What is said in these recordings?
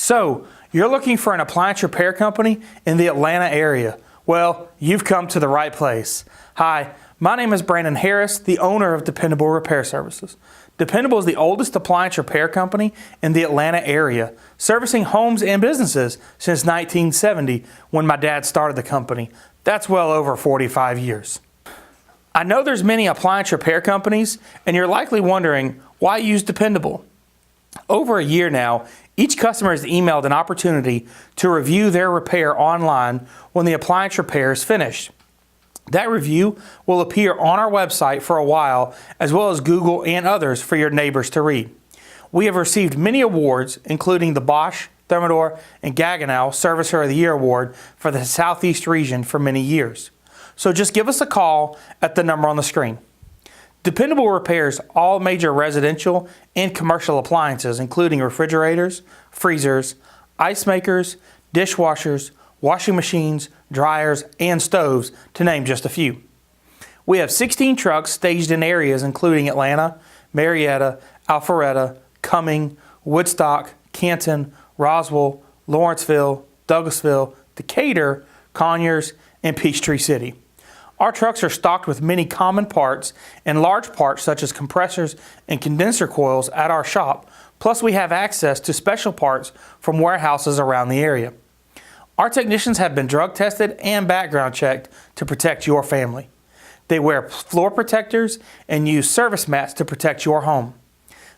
So, you're looking for an appliance repair company in the Atlanta area. Well, you've come to the right place. Hi, my name is Brandon Harris, the owner of Dependable Repair Services. Dependable is the oldest appliance repair company in the Atlanta area, servicing homes and businesses since 1970 when my dad started the company. That's well over 45 years. I know there's many appliance repair companies, and you're likely wondering, why use Dependable? Over a year now, each customer has emailed an opportunity to review their repair online when the appliance repair is finished. That review will appear on our website for a while, as well as Google and others for your neighbors to read. We have received many awards, including the Bosch, Thermador, and Gaggenau Servicer of the Year Award for the Southeast region for many years. So just give us a call at the number on the screen. Dependable repairs all major residential and commercial appliances, including refrigerators, freezers, ice makers, dishwashers, washing machines, dryers, and stoves, to name just a few. We have 16 trucks staged in areas including Atlanta, Marietta, Alpharetta, Cumming, Woodstock, Canton, Roswell, Lawrenceville, Douglasville, Decatur, Conyers, and Peachtree City. Our trucks are stocked with many common parts and large parts such as compressors and condenser coils at our shop, plus we have access to special parts from warehouses around the area. Our technicians have been drug tested and background checked to protect your family. They wear floor protectors and use service mats to protect your home.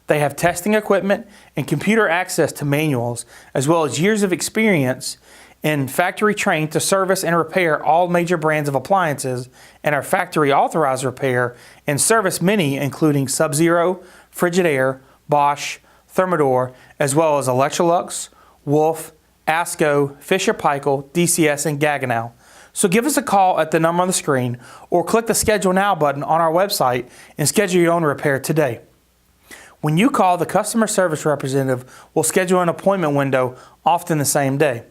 They have testing equipment and computer access to manuals, as well as years of experience and factory trained to service and repair all major brands of appliances, and are factory authorized repair and service many including Sub-Zero, Frigidaire, Bosch, Thermador, as well as Electrolux, Wolf, ASCO, Fisher-Paykel, DCS, and Gaggenau. So give us a call at the number on the screen or click the Schedule Now button on our website and schedule your own repair today. When you call, the customer service representative will schedule an appointment window, often the same day.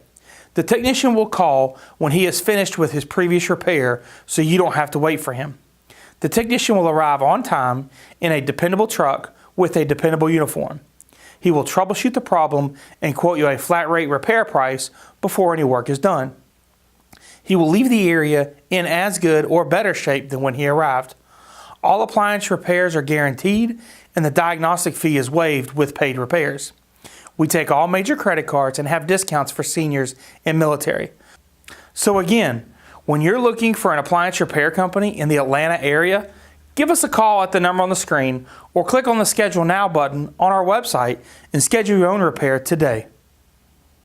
The technician will call when he is finished with his previous repair, so you don't have to wait for him. The technician will arrive on time in a dependable truck with a dependable uniform. He will troubleshoot the problem and quote you a flat rate repair price before any work is done. He will leave the area in as good or better shape than when he arrived. All appliance repairs are guaranteed, and the diagnostic fee is waived with paid repairs. We take all major credit cards and have discounts for seniors and military. So again, when you're looking for an appliance repair company in the Atlanta area, give us a call at the number on the screen or click on the Schedule Now button on our website and schedule your own repair today.